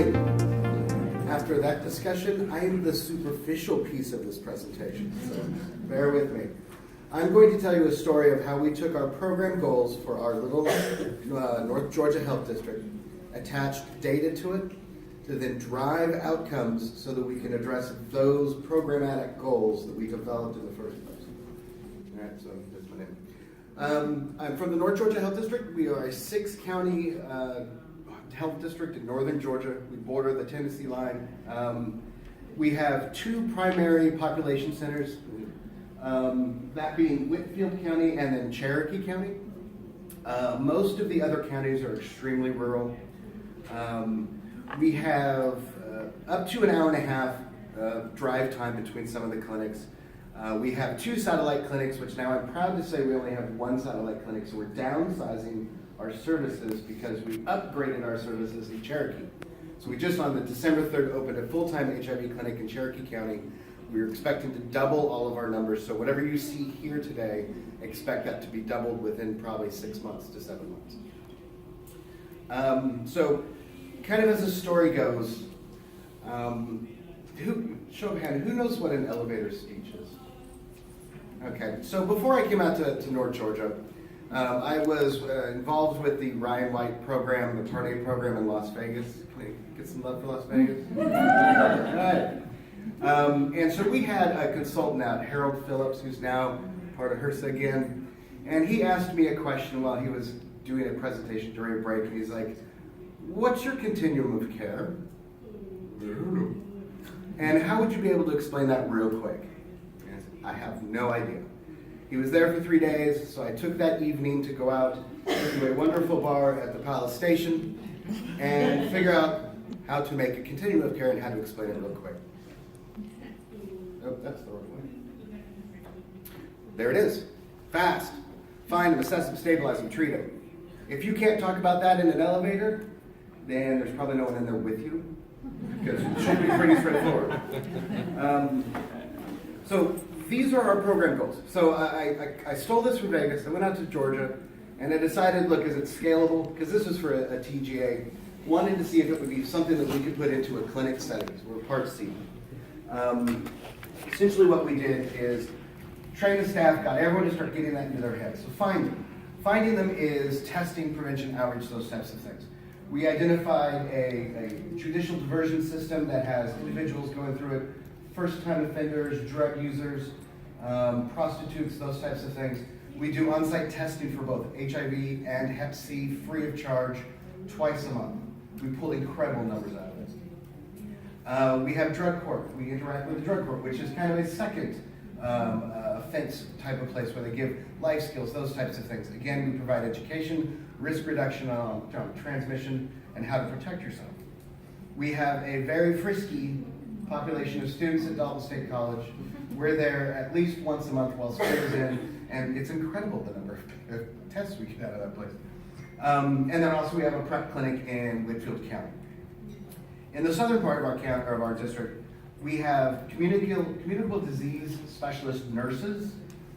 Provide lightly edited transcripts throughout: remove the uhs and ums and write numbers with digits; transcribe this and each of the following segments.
morning. After that discussion, I am the superficial piece of this presentation, so bear with me. I'm going to tell you a story of how we took our program goals for our little North Georgia Health District, attached data to it, to then drive outcomes so that we can address those programmatic goals that we developed in the first place. All right, so that's my name. I'm from the North Georgia Health District. We are a 6-county health district in northern Georgia. We border the Tennessee line. We have 2 primary population centers, that being Whitfield County and then Cherokee County. Most of the other counties are extremely rural. We have up to an hour and a half drive time between some of the clinics. We have 2 satellite clinics, which now I'm proud to say we only have 1 satellite clinic, so we're downsizing our services because we upgraded our services in Cherokee. So we just on the December 3rd opened a full-time HIV clinic in Cherokee County. We're expecting to double all of our numbers, so whatever you see here today, expect that to be doubled within probably 6 months to 7 months. So kind of as the story goes, show of hand, who knows what an elevator speech is? Okay, so before I came out to North Georgia, I was involved with the Ryan White program, the Part A program in Las Vegas. Can I get some love for Las Vegas? All right. And so we had a consultant out, Harold Phillips, who's now part of HRSA again, and he asked me a question while he was doing a presentation during a break, and he's like, what's your continuum of care? And how would you be able to explain that real quick? And I said, I have no idea. He was there for 3 days, so I took that evening to go out to a wonderful bar at the Palace Station and figure out how to make a continuum of care and how to explain it real quick. Oh, that's the wrong way. There it is. Fast. Find them, assess them, stabilize them, treat them. If you can't talk about that in an elevator, then there's probably no one in there with you, because it should be pretty straightforward. So these are our program goals. So I stole this from Vegas. I went out to Georgia, and I decided, look, is it scalable? Because this was for a TGA. Wanted to see if it would be something that we could put into a clinic setting. So we're Part C. Essentially what we did is train the staff, got everyone to start getting that into their heads. So finding them is testing, prevention, outreach, those types of things. We identified a judicial diversion system that has individuals going through it, first-time offenders, drug users, prostitutes, those types of things. We do on-site testing for both HIV and Hep C free of charge twice a month. We pulled incredible numbers out of it. We have drug court. We interact with the drug court, which is kind of a second offense type of place where they give life skills, those types of things. Again, we provide education, risk reduction on transmission, and how to protect yourself. We have a very frisky population of students at Dalton State College. We're there at least once a month while school is in, and it's incredible the number of tests we get out of that place. And then also we have a PrEP clinic in Whitfield County. In the southern part of our district, we have communicable disease specialist nurses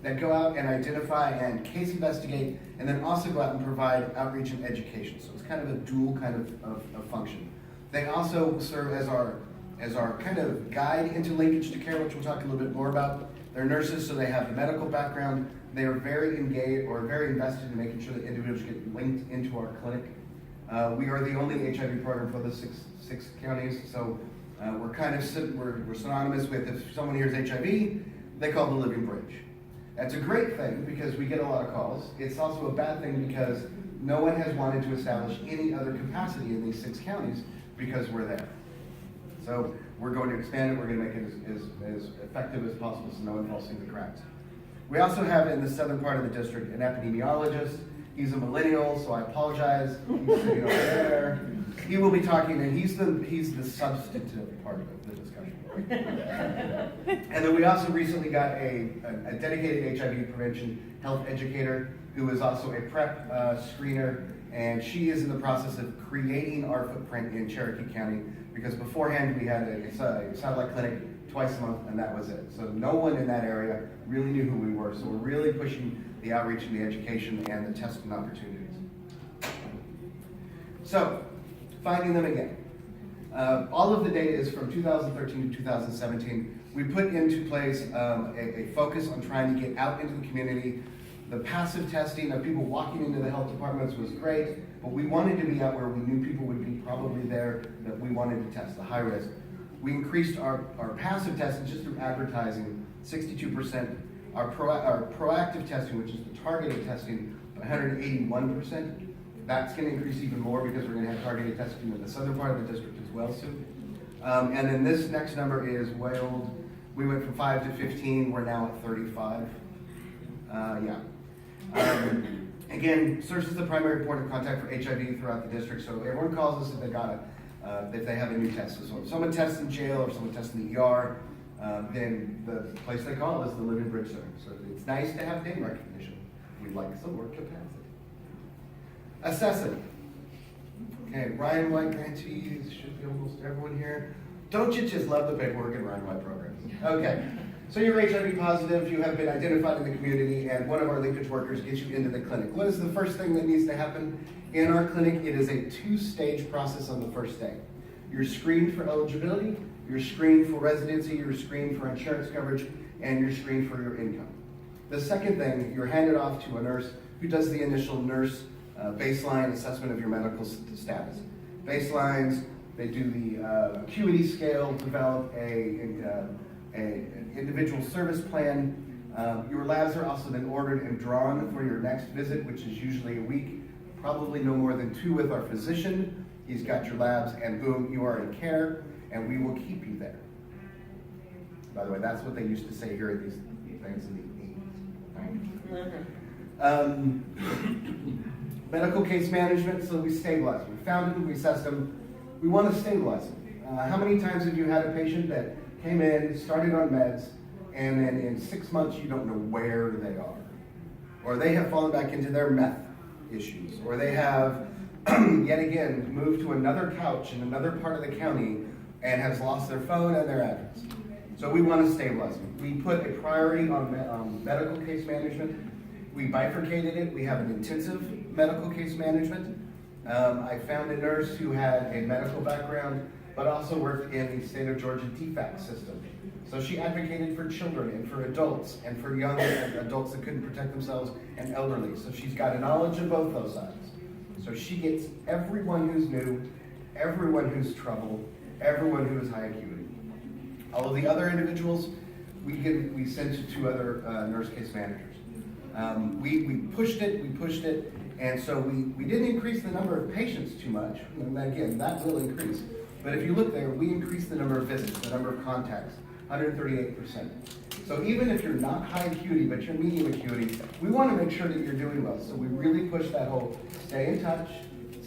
that go out and identify and case investigate, and then also go out and provide outreach and education. So it's kind of a dual kind of function. They also serve as our kind of guide into linkage to care, which we'll talk a little bit more about. They're nurses, so they have the medical background. They are very engaged or very invested in making sure that individuals get linked into our clinic. We are the only HIV program for the six counties, so we're kind of we're synonymous with, if someone hears HIV, they call the Living Bridge. That's a great thing because we get a lot of calls. It's also a bad thing because no one has wanted to establish any other capacity in these 6 counties because we're there. So we're going to expand it. We're going to make it as effective as possible so no one falls through the cracks. We also have in the southern part of the district an epidemiologist. He's a millennial, so I apologize. He's sitting over there. He will be talking, and he's the substantive part of the discussion. And then we also recently got a dedicated HIV prevention health educator who is also a PrEP screener, and she is in the process of creating our footprint in Cherokee County, because beforehand we had a satellite clinic twice a month, and that was it. So no one in that area really knew who we were, so we're really pushing the outreach and the education and the testing opportunities. So, finding them again. All of the data is from 2013 to 2017. We put into place a focus on trying to get out into the community. The passive testing of people walking into the health departments was great, but we wanted to be out where we knew people would be probably there that we wanted to test, the high risk. We increased our passive testing just through advertising, 62%. Our proactive testing, which is the targeted testing, 181%. That's going to increase even more because we're going to have targeted testing in the southern part of the district as well soon. And then this next number is way old. We went from 5 to 15. We're now at 35. Again, CERS is the primary point of contact for HIV throughout the district. So everyone calls us if they got if they have a new test. So if someone tests in jail or someone tests in the ER, then the place they call is the Living Bridge Center. So it's nice to have name recognition. We'd like some work to pass it. Assessing. Okay, Ryan White grantees, should be almost everyone here. Don't you just love the paperwork in Ryan White programs? Okay, so you're HIV positive, you have been identified in the community, and one of our linkage workers gets you into the clinic. What is the first thing that needs to happen? In our clinic, it is a two-stage process on the first day. You're screened for eligibility, you're screened for residency, you're screened for insurance coverage, and you're screened for your income. The second thing, you're handed off to a nurse who does the initial nurse baseline assessment of your medical status. Baselines, they do the acuity scale, develop an individual service plan. Your labs are also then ordered and drawn for your next visit, which is usually a week, probably no more than 2 with our physician. He's got your labs, and boom, you are in care, and we will keep you there. By the way, that's what they used to say here at these things in the 80s. Medical case management, so we stabilize them. We found them, we assessed them. We want to stabilize them. How many times have you had a patient that came in, started on meds, and then in 6 months you don't know where they are? Or they have fallen back into their meth issues, or they have, yet again, moved to another couch in another part of the county and has lost their phone and their address. So we want to stabilize them. We put a priority on medical case management. We bifurcated it. We have an intensive medical case management. I found a nurse who had a medical background, but also worked in the state of Georgia DFAC system. So she advocated for children and for adults and for young adults that couldn't protect themselves and elderly. So she's got a knowledge of both those sides. So she gets everyone who's new, everyone who's trouble, everyone who is high acuity. All of the other individuals, we send to 2 other nurse case managers. We pushed it, and so we didn't increase the number of patients too much. And again, that will increase. But if you look there, we increased the number of visits, the number of contacts, 138%. So even if you're not high acuity, but you're medium acuity, we want to make sure that you're doing well. So we really push that whole stay in touch,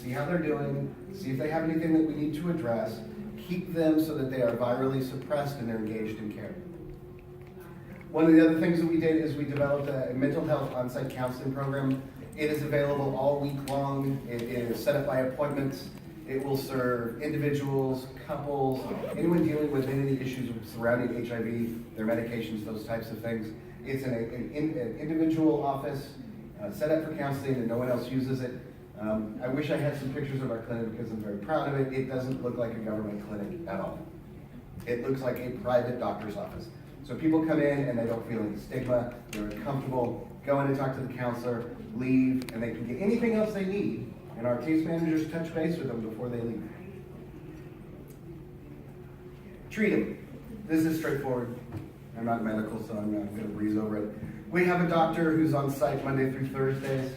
see how they're doing, see if they have anything that we need to address, keep them so that they are virally suppressed and they're engaged in care. One of the other things that we did is we developed a mental health on-site counseling program. It is available all week long. It is set up by appointments. It will serve individuals, couples, anyone dealing with any issues surrounding HIV, their medications, those types of things. It's an individual office set up for counseling and no one else uses it. I wish I had some pictures of our clinic because I'm very proud of it. It doesn't look like a government clinic at all. It looks like a private doctor's office. So people come in and they don't feel any stigma, they're comfortable, go in and talk to the counselor, leave, and they can get anything else they need. And our case managers touch base with them before they leave. Treat them. This is straightforward. I'm not medical, so I'm not going to breeze over it. We have a doctor who's on site Monday through Thursdays.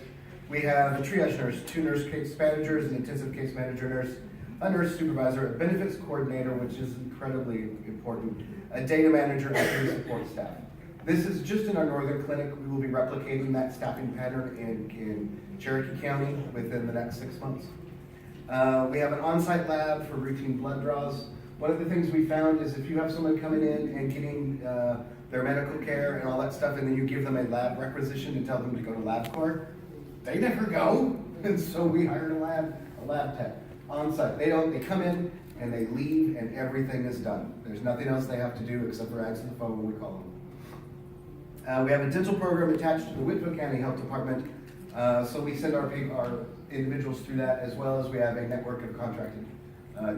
We have a triage nurse, 2 nurse case managers, an intensive case manager nurse, a nurse supervisor, a benefits coordinator, which is incredibly important, a data manager, and 3 support staff. This is just in our northern clinic. We will be replicating that staffing pattern in Cherokee County within the next 6 months. We have an on-site lab for routine blood draws. One of the things we found is if you have someone coming in and getting their medical care and all that stuff, and then you give them a lab requisition and tell them to go to LabCorp, they never go. And so we hired a lab tech on site. They come in and they leave and everything is done. There's nothing else they have to do except for answer the phone when we call them. We have a dental program attached to the Whitfield County Health Department. So we send our individuals through that, as well as we have a network of contracted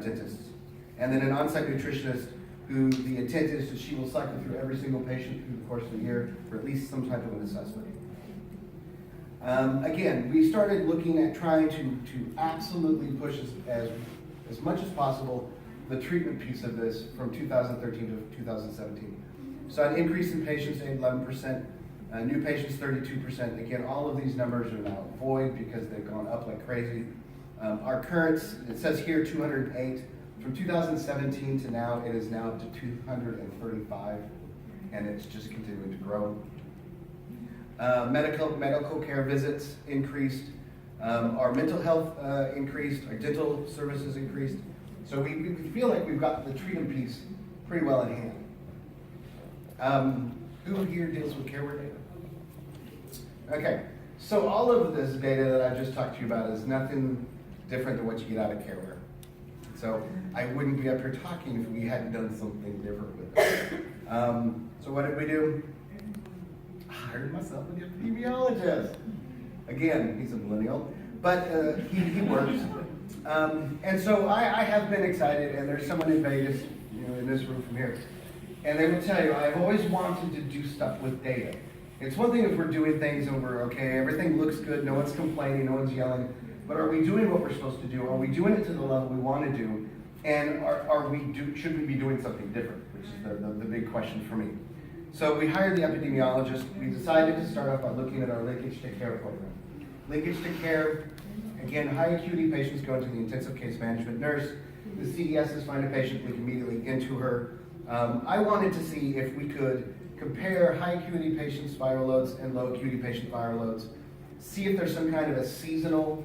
dentists. and then an on-site nutritionist who the intent is that she will cycle through every single patient through the course of the year for at least some type of an assessment. Again, we started looking at trying to absolutely push as much as possible the treatment piece of this from 2013 to 2017. So an increase in patients, 11%, new patients, 32%. Again, all of these numbers are now void because they've gone up like crazy. Our currents, it says here 208. From 2017 to now, it is now up to 235, and it's just continuing to grow. Medical care visits increased. Our mental health increased. Our dental services increased. So we feel like we've got the treatment piece pretty well in hand. Who here deals with care work data? Okay, so all of this data that I just talked to you about is nothing different than what you get out of care work. So I wouldn't be up here talking if we hadn't done something different with it. So what did we do? I hired myself an epidemiologist. Again, he's a millennial, but he works. And so I have been excited, and there's someone in Vegas, in this room from here, and they will tell you, I've always wanted to do stuff with data. It's one thing if we're doing things and we're okay, everything looks good, no one's complaining, no one's yelling, but are we doing what we're supposed to do? Are we doing it to the level we want to do? And should we be doing something different, which is the big question for me. So we hired the epidemiologist. We decided to start off by looking at our linkage to care program. Linkage to care, again, high acuity patients go into the intensive case management nurse. The CDSs find a patient, look immediately into her. I wanted to see if we could compare high acuity patients' viral loads and low acuity patient viral loads, see if there's some kind of a seasonal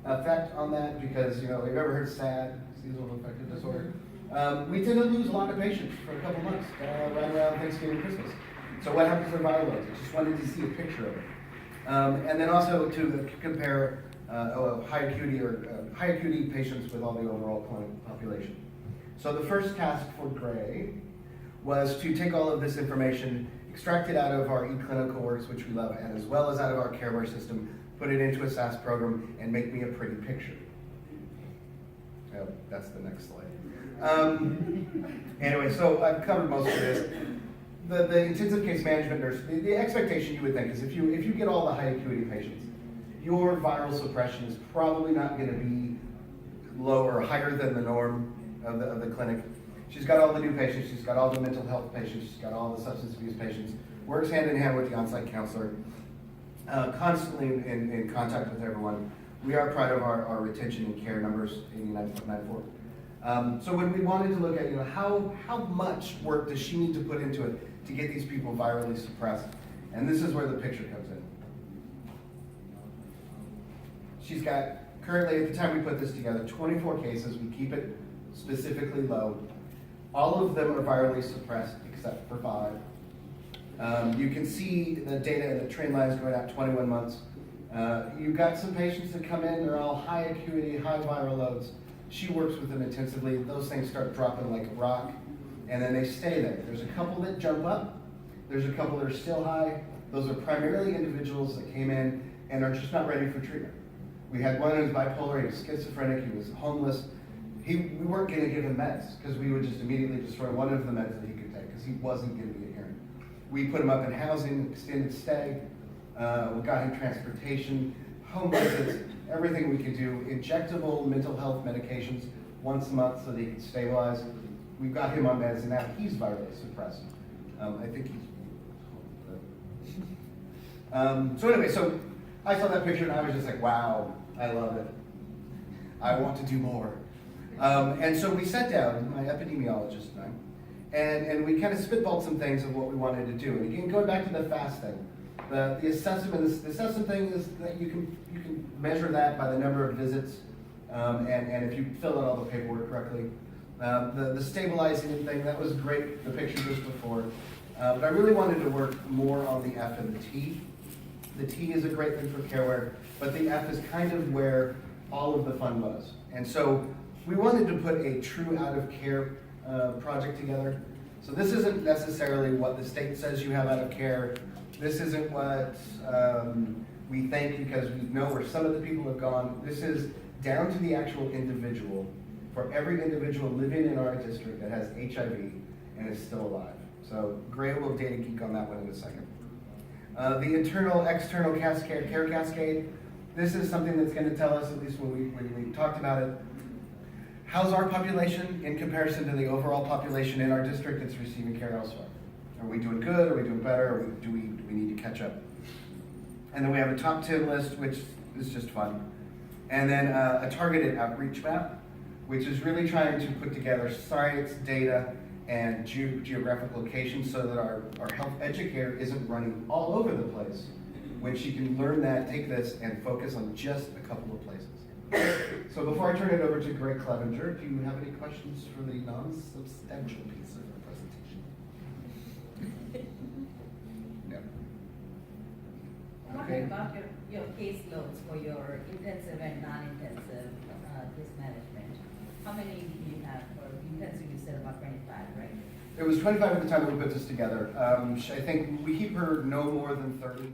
effect on that, because have you ever heard SAD, seasonal affective disorder? We tend to lose a lot of patients for a couple months, right around Thanksgiving and Christmas. So what happens to their viral loads? I just wanted to see a picture of it. And then also to compare high acuity patients with all the overall clinical population. So the first task for Gray was to take all of this information, extract it out of our eClinical works, which we love, and as well as out of our CareWare system, put it into a SAS program, and make me a pretty picture. Oh, that's the next slide. Anyway, so I've covered most of this. The intensive case management nurse, the expectation you would think is if you get all the high acuity patients, your viral suppression is probably not going to be lower or higher than the norm of the clinic. She's got all the new patients, she's got all the mental health patients, she's got all the substance abuse patients, works hand in hand with the on-site counselor, constantly in contact with everyone. We are proud of our retention and care numbers in 89.94. So when we wanted to look at how much work does she need to put into it to get these people virally suppressed, and this is where the picture comes in. She's got, currently at the time we put this together, 24 cases. We keep it specifically low. All of them are virally suppressed except for 5. You can see the data and the trend lines going out 21 months. You've got some patients that come in, they're all high acuity, high viral loads. She works with them intensively. Those things start dropping like a rock, and then they stay there. There's a couple that jump up. There's a couple that are still high. Those are primarily individuals that came in and are just not ready for treatment. We had one who was bipolar, he was schizophrenic, he was homeless. We weren't going to give him meds because we would just immediately destroy one of the meds that he could take because he wasn't going to be adherent. We put him up in housing, extended stay. We got him transportation, home visits, everything we could do. Injectable mental health medications once a month so that he could stabilize. We've got him on meds, and now he's virally suppressed. I think he's. So anyway, so I saw that picture and I was just like, wow, I love it. I want to do more. And so we sat down, my epidemiologist and I, and we kind of spitballed some things of what we wanted to do. And again, going back to the FAST thing, the assessment, the assessment thing is that you can measure that by the number of visits, and if you fill out all the paperwork correctly. The stabilizing thing, that was great, the picture just before. But I really wanted to work more on the F and the T. The T is a great thing for CareWare, but the F is kind of where all of the fun was. And so we wanted to put a true out of care project together. So this isn't necessarily what the state says you have out of care. This isn't what we think because we know where some of the people have gone. This is down to the actual individual. for every individual living in our district that has HIV and is still alive. So great little data geek on that one in a second. The internal-external care cascade. This is something that's going to tell us, at least when we talked about it, how's our population in comparison to the overall population in our district that's receiving care elsewhere? Are we doing good? Are we doing better? Or do we need to catch up? And then we have a top 10 list, which is just fun. And then a targeted outreach map, which is really trying to put together science, data, and geographic locations so that our health educator isn't running all over the place when she can learn that, take this, and focus on just a couple of places. So before I turn it over to Greg Clevenger, do you have any questions for the non-substantial piece of the presentation? No. Talking about your caseloads for your intensive and non-intensive case management, how many do you have for intensive? You said about 25, right? It was 25 at the time that we put this together. I think we keep her no more than 30.